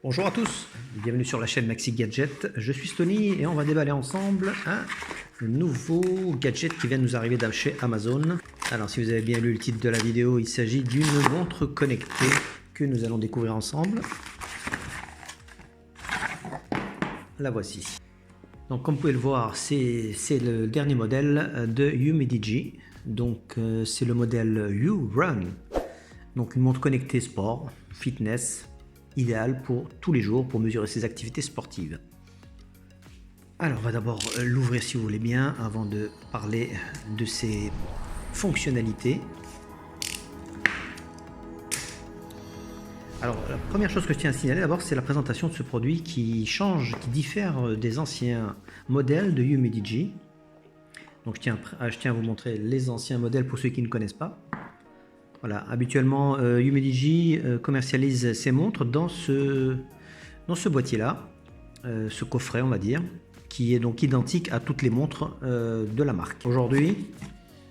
Bonjour à tous, bienvenue sur la chaîne Maxi Gadget. Je suis Stony et on va déballer ensemble un nouveau gadget qui vient de nous arriver de chez Amazon. Alors si vous avez bien lu le titre de la vidéo, il s'agit d'une montre connectée que nous allons découvrir ensemble. La voici. Donc comme vous pouvez le voir, c'est le dernier modèle de Umidigi. Donc c'est le modèle U-Run. Donc une montre connectée sport, fitness, idéal pour tous les jours pour mesurer ses activités sportives. Alors on va d'abord l'ouvrir si vous voulez bien avant de parler de ses fonctionnalités. Alors la première chose que je tiens à signaler d'abord, c'est la présentation de ce produit qui change, qui diffère des anciens modèles de Umidigi. Donc je tiens à vous montrer les anciens modèles pour ceux qui ne connaissent pas. Voilà, habituellement Umidigi commercialise ses montres dans ce boîtier-là, ce coffret on va dire, qui est donc identique à toutes les montres de la marque. Aujourd'hui,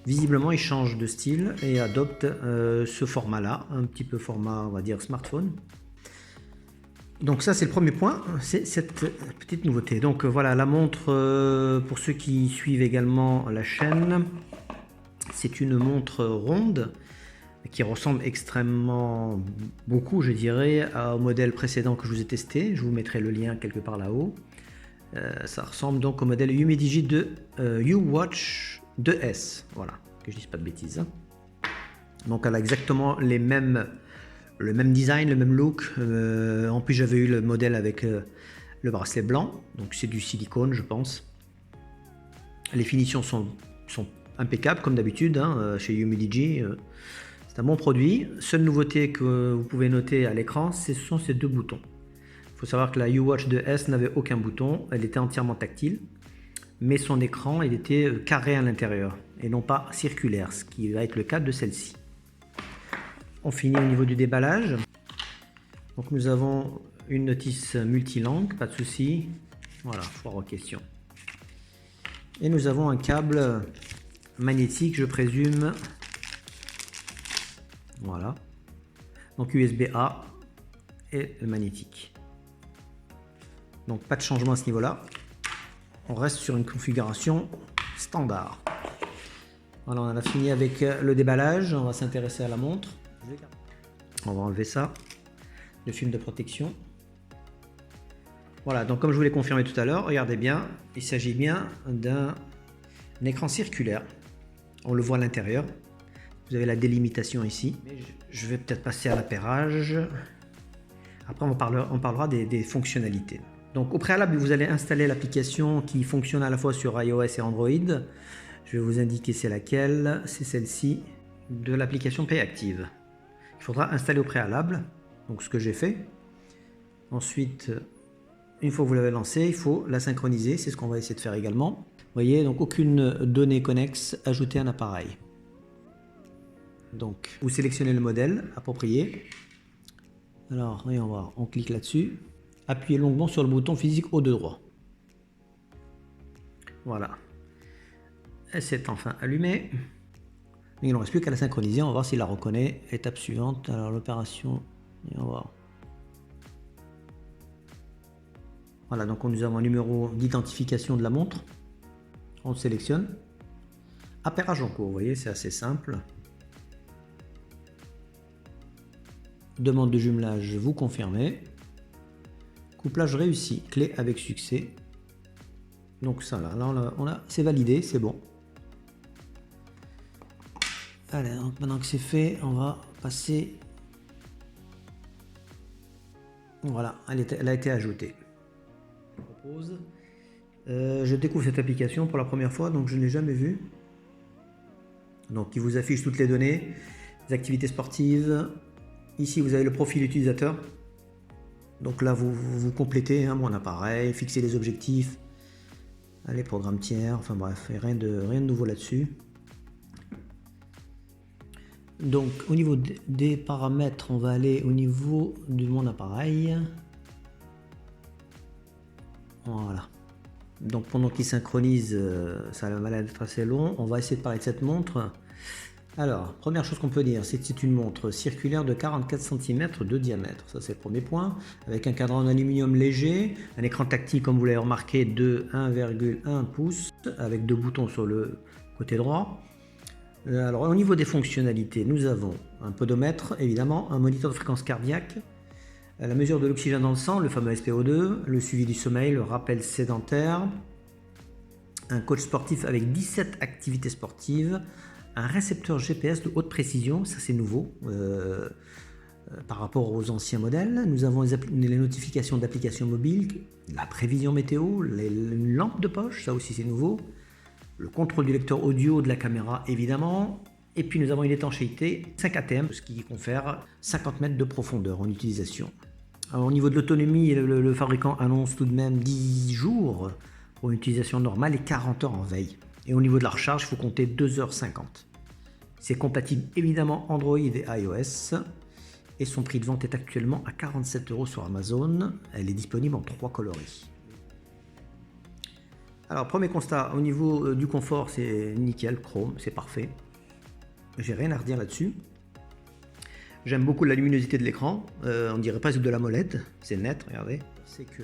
visiblement, il change de style et adopte ce format-là, un petit peu format on va dire smartphone. Donc ça c'est le premier point, c'est cette petite nouveauté. Donc voilà la montre, pour ceux qui suivent également la chaîne, c'est une montre ronde qui ressemble extrêmement beaucoup, je dirais, au modèle précédent que je vous ai testé. Je vous mettrai le lien quelque part là-haut. Ça ressemble donc au modèle Umidigi de U-Watch 2S. Voilà, que je ne dise pas de bêtises. Donc elle a exactement le même design, le même look. En plus, j'avais eu le modèle avec le bracelet blanc. Donc c'est du silicone, je pense. Les finitions sont impeccables, comme d'habitude, hein, chez Umidigi. C'est un bon produit. Seule nouveauté que vous pouvez noter à l'écran, ce sont ces deux boutons. Il faut savoir que la U-Watch 2S n'avait aucun bouton, elle était entièrement tactile, mais son écran il était carré à l'intérieur et non pas circulaire, ce qui va être le cas de celle-ci. On finit au niveau du déballage. Donc nous avons une notice multilangue, pas de souci. Voilà, foire aux questions. Et nous avons un câble magnétique, je présume. Voilà, donc USB-A et magnétique. Donc pas de changement à ce niveau-là. On reste sur une configuration standard. Voilà, on en a fini avec le déballage. On va s'intéresser à la montre. On va enlever ça, le film de protection. Voilà, donc comme je vous l'ai confirmé tout à l'heure, regardez bien, il s'agit bien d'un écran circulaire. On le voit à l'intérieur. Vous avez la délimitation ici. Je vais peut-être passer à l'appairage. Après, on parlera des fonctionnalités. Donc, au préalable, vous allez installer l'application qui fonctionne à la fois sur iOS et Android. Je vais vous indiquer c'est laquelle. C'est celle-ci de l'application PayActive. Il faudra installer au préalable. Donc, ce que j'ai fait. Ensuite, une fois que vous l'avez lancée, il faut la synchroniser. C'est ce qu'on va essayer de faire également. Vous voyez, donc aucune donnée connexe ajoutée à un appareil. Donc, vous sélectionnez le modèle approprié. Alors, voyons voir, on clique là-dessus. Appuyez longuement sur le bouton physique haut de droit. Voilà. Elle s'est enfin allumée. Il ne reste plus qu'à la synchroniser. On va voir s'il la reconnaît. Étape suivante. Alors, l'opération. On va voir. Voilà, donc nous avons un numéro d'identification de la montre. On le sélectionne. Appairage en cours, vous voyez, c'est assez simple. Demande de jumelage, vous confirmez. Couplage réussi, clé avec succès. Donc ça là c'est validé, c'est bon. Allez, donc maintenant que c'est fait, on va passer. Voilà, elle a été ajoutée. Je découvre cette application pour la première fois, donc je ne l'ai jamais vue. Donc il vous affiche toutes les données, les activités sportives. Ici, vous avez le profil utilisateur. Donc là, vous complétez mon appareil, fixez les objectifs, allez, programme tiers, enfin bref, rien de nouveau là-dessus. Donc au niveau des paramètres, on va aller au niveau de mon appareil. Voilà. Donc pendant qu'il synchronise, ça va être assez long. On va essayer de parler de cette montre. Alors, première chose qu'on peut dire, c'est que c'est une montre circulaire de 44 cm de diamètre. Ça, c'est le premier point. Avec un cadran en aluminium léger, un écran tactile, comme vous l'avez remarqué, de 1,1 pouces, avec deux boutons sur le côté droit. Alors, au niveau des fonctionnalités, nous avons un podomètre, évidemment, un moniteur de fréquence cardiaque, la mesure de l'oxygène dans le sang, le fameux SpO2, le suivi du sommeil, le rappel sédentaire, un coach sportif avec 17 activités sportives, un récepteur GPS de haute précision, ça c'est nouveau par rapport aux anciens modèles. Nous avons les notifications d'applications mobiles, la prévision météo, une lampe de poche, ça aussi c'est nouveau, le contrôle du lecteur audio de la caméra évidemment, et puis nous avons une étanchéité 5 ATM, ce qui confère 50 mètres de profondeur en utilisation. Alors, au niveau de l'autonomie, le fabricant annonce tout de même 10 jours pour une utilisation normale et 40 heures en veille. Et au niveau de la recharge, il faut compter 2h50. C'est compatible évidemment Android et iOS. Et son prix de vente est actuellement à 47 € sur Amazon. Elle est disponible en 3 coloris. Alors, premier constat, au niveau du confort, c'est nickel, chrome, c'est parfait. J'ai rien à redire là-dessus. J'aime beaucoup la luminosité de l'écran. On dirait presque de la l'AMOLED. C'est net, regardez. C'est que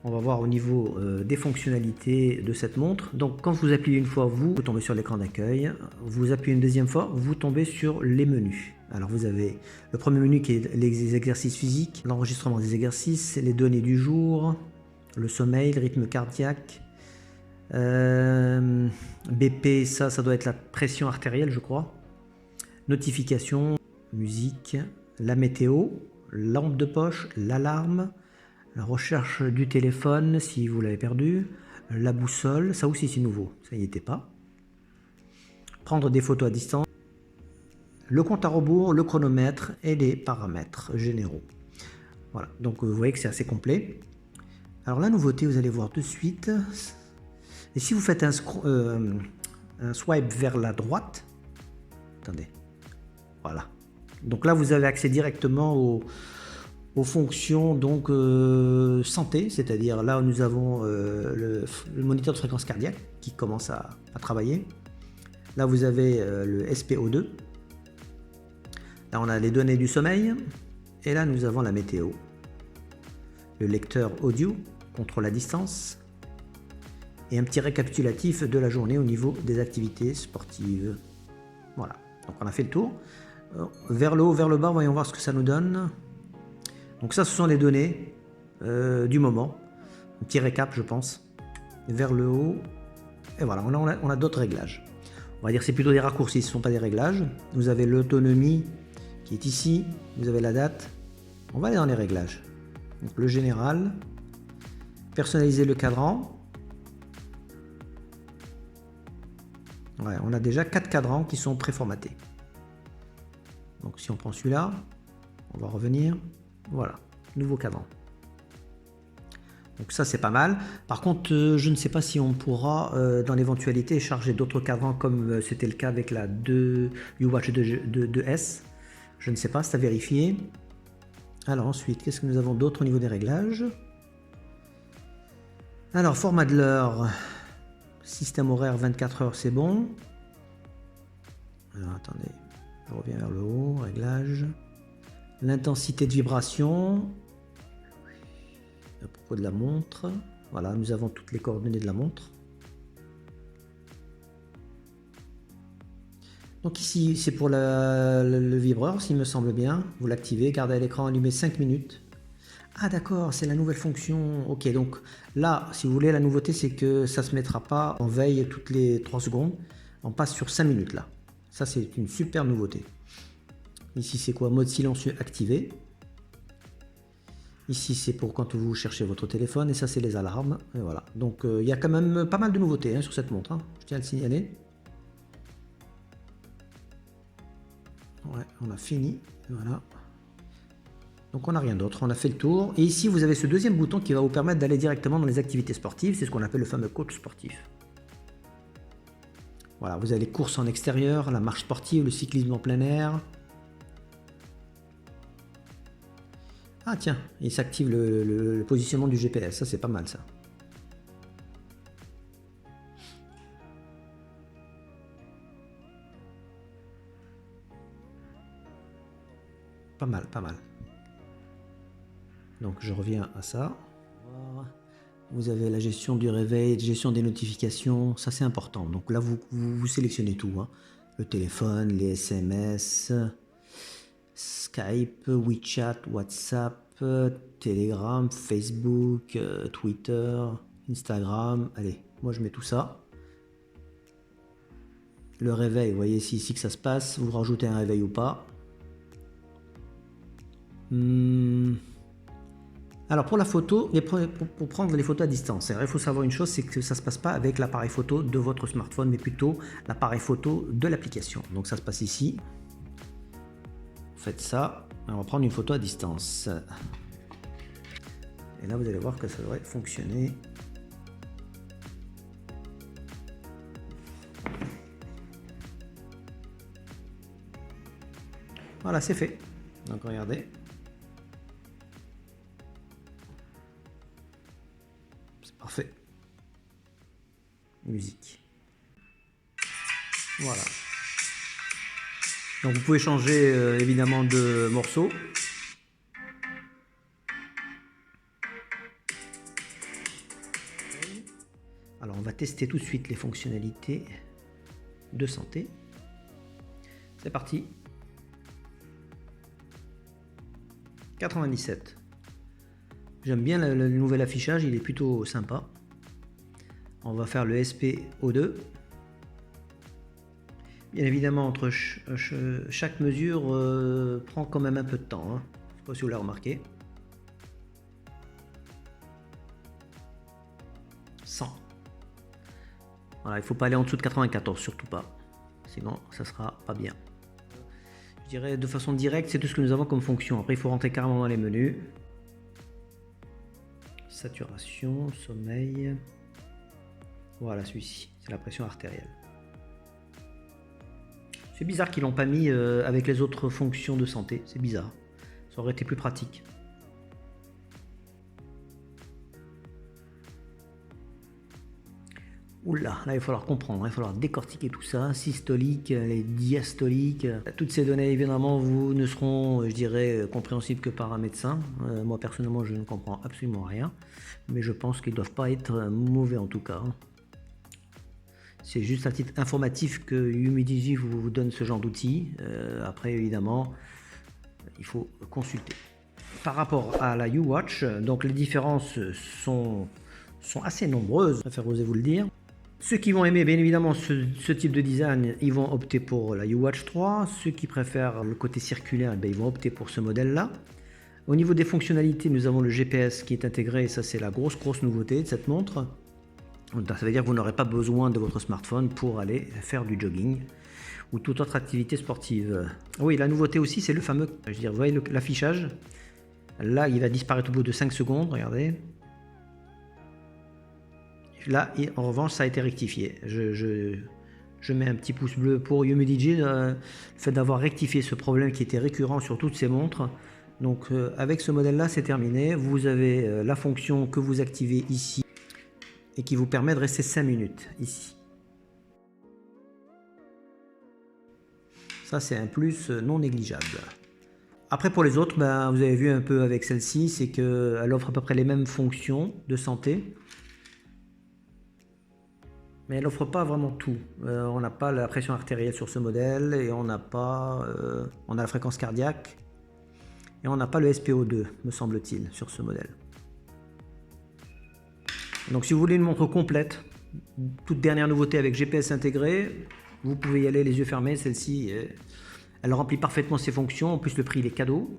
on va voir au niveau des fonctionnalités de cette montre. Donc quand vous appuyez une fois, vous tombez sur l'écran d'accueil. Vous appuyez une deuxième fois, vous tombez sur les menus. Alors vous avez le premier menu qui est les exercices physiques, l'enregistrement des exercices, les données du jour, le sommeil, le rythme cardiaque. BP, ça doit être la pression artérielle, je crois. Notification, musique, la météo, lampe de poche, l'alarme, la recherche du téléphone si vous l'avez perdu, la boussole, ça aussi c'est nouveau, ça n'y était pas. Prendre des photos à distance, le compte à rebours, le chronomètre et les paramètres généraux. Voilà, donc vous voyez que c'est assez complet. Alors la nouveauté, vous allez voir de suite, et si vous faites un swipe vers la droite, attendez, voilà. Donc là, vous avez accès directement aux fonctions donc santé, c'est-à-dire là où nous avons le moniteur de fréquence cardiaque qui commence à travailler. Là, vous avez le SpO2. Là, on a les données du sommeil. Et là, nous avons la météo. Le lecteur audio, contrôle à distance. Et un petit récapitulatif de la journée au niveau des activités sportives. Voilà, donc on a fait le tour. Vers le haut, vers le bas, voyons voir ce que ça nous donne. Donc ça, ce sont les données du moment. Un petit récap, je pense. Vers le haut. Et voilà, on a d'autres réglages. On va dire que c'est plutôt des raccourcis, ce ne sont pas des réglages. Vous avez l'autonomie qui est ici. Vous avez la date. On va aller dans les réglages. Donc le général. Personnaliser le cadran. Ouais, on a déjà 4 cadrans qui sont préformatés. Donc si on prend celui-là, on va revenir. Voilà, nouveau cadran. Donc ça c'est pas mal. Par contre, je ne sais pas si on pourra dans l'éventualité charger d'autres cadrans comme c'était le cas avec la YouWatch 2S. Je ne sais pas, c'est à vérifier. Alors ensuite, qu'est-ce que nous avons d'autre au niveau des réglages? Alors format de l'heure, système horaire 24 heures, c'est bon. Alors attendez, je reviens vers le haut, réglage. L'intensité de vibration. À propos de la montre, voilà, nous avons toutes les coordonnées de la montre. Donc ici, c'est pour le vibreur, s'il me semble bien. Vous l'activez, gardez l'écran allumé 5 minutes. Ah d'accord, c'est la nouvelle fonction. Ok, donc là, si vous voulez, la nouveauté, c'est que ça ne se mettra pas en veille toutes les 3 secondes. On passe sur 5 minutes là. Ça, c'est une super nouveauté. Ici, c'est quoi? Mode silencieux activé. Ici, c'est pour quand vous cherchez votre téléphone. Et ça, c'est les alarmes. Et voilà. Donc, il y a quand même pas mal de nouveautés sur cette montre. Je tiens à le signaler. Ouais, on a fini. Voilà. Donc, on n'a rien d'autre. On a fait le tour. Et ici, vous avez ce deuxième bouton qui va vous permettre d'aller directement dans les activités sportives. C'est ce qu'on appelle le fameux coach sportif. Voilà, vous avez les courses en extérieur, la marche sportive, le cyclisme en plein air. Ah tiens, il s'active le positionnement du GPS, ça c'est pas mal ça. Pas mal, pas mal. Donc je reviens à ça. Vous avez la gestion du réveil, gestion des notifications, ça c'est important. Donc là vous sélectionnez tout, hein. Le téléphone, les SMS, Skype, WeChat, WhatsApp, Telegram, Facebook, Twitter, Instagram. Allez, moi je mets tout ça. Le réveil, vous voyez ici que ça se passe, vous rajoutez un réveil ou pas. Alors pour la photo, pour prendre les photos à distance, il faut savoir une chose, c'est que ça ne se passe pas avec l'appareil photo de votre smartphone, mais plutôt l'appareil photo de l'application. Donc ça se passe ici. Vous faites ça, on va prendre une photo à distance. Et là vous allez voir que ça devrait fonctionner. Voilà, c'est fait. Donc regardez. Parfait. Musique. Voilà. Donc vous pouvez changer évidemment de morceau. Alors on va tester tout de suite les fonctionnalités de santé. C'est parti. 97. J'aime bien le nouvel affichage, il est plutôt sympa. On va faire le SPO2. Bien évidemment, entre chaque mesure prend quand même un peu de temps, hein. Je ne sais pas si vous l'avez remarqué. 100. Voilà, il ne faut pas aller en dessous de 94, surtout pas. Sinon, ça sera pas bien. Je dirais de façon directe, c'est tout ce que nous avons comme fonction. Après, il faut rentrer carrément dans les menus. Saturation, sommeil. Voilà, celui-ci, c'est la pression artérielle. C'est bizarre qu'ils l'ont pas mis avec les autres fonctions de santé. C'est bizarre. Ça aurait été plus pratique. Oula, là il va falloir comprendre, il va falloir décortiquer tout ça, systolique, les diastoliques. Toutes ces données évidemment vous ne seront, je dirais, compréhensibles que par un médecin. Moi personnellement je ne comprends absolument rien, mais je pense qu'ils ne doivent pas être mauvais en tout cas. C'est juste à titre informatif que Humidigi vous donne ce genre d'outils. Après évidemment, il faut consulter. Par rapport à la YouWatch, donc les différences sont assez nombreuses, je préfère oser vous le dire. Ceux qui vont aimer bien évidemment ce type de design, ils vont opter pour la YouWatch 3. Ceux qui préfèrent le côté circulaire, ils vont opter pour ce modèle-là. Au niveau des fonctionnalités, nous avons le GPS qui est intégré, et ça c'est la grosse nouveauté de cette montre. Ça veut dire que vous n'aurez pas besoin de votre smartphone pour aller faire du jogging ou toute autre activité sportive. Oui, la nouveauté aussi, c'est le fameux, vous voyez l'affichage. Là, il va disparaître au bout de 5 secondes, regardez. Là, en revanche, ça a été rectifié. Je mets un petit pouce bleu pour Humidigi, le fait d'avoir rectifié ce problème qui était récurrent sur toutes ces montres. Donc, avec ce modèle-là, c'est terminé. Vous avez la fonction que vous activez ici et qui vous permet de rester 5 minutes ici. Ça, c'est un plus non négligeable. Après, pour les autres, vous avez vu un peu avec celle-ci, c'est qu'elle offre à peu près les mêmes fonctions de santé. Mais elle n'offre pas vraiment tout. On n'a pas la pression artérielle sur ce modèle et on n'a pas, on a la fréquence cardiaque et on n'a pas le SPO2, me semble-t-il, sur ce modèle. Donc si vous voulez une montre complète, toute dernière nouveauté avec GPS intégré, vous pouvez y aller les yeux fermés. Celle-ci, elle remplit parfaitement ses fonctions. En plus, le prix il est cadeau,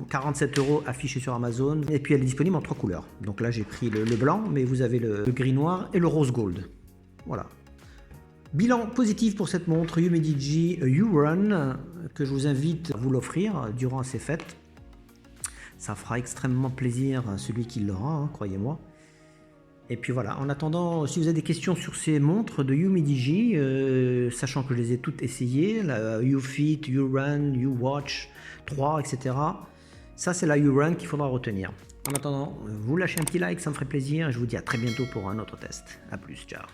47 € affiché sur Amazon. Et puis elle est disponible en 3 couleurs. Donc là, j'ai pris le blanc, mais vous avez le gris noir et le rose gold. Voilà. Bilan positif pour cette montre Humidigi U-Run que je vous invite à vous l'offrir durant ces fêtes. Ça fera extrêmement plaisir à celui qui l'aura, hein, croyez-moi. Et puis voilà, en attendant, si vous avez des questions sur ces montres de Humidigi, sachant que je les ai toutes essayées, la U-Fit, U-Run, U-Watch 3, etc. Ça c'est la U-Run qu'il faudra retenir. En attendant, vous lâchez un petit like, ça me ferait plaisir. Et je vous dis à très bientôt pour un autre test. A plus, ciao.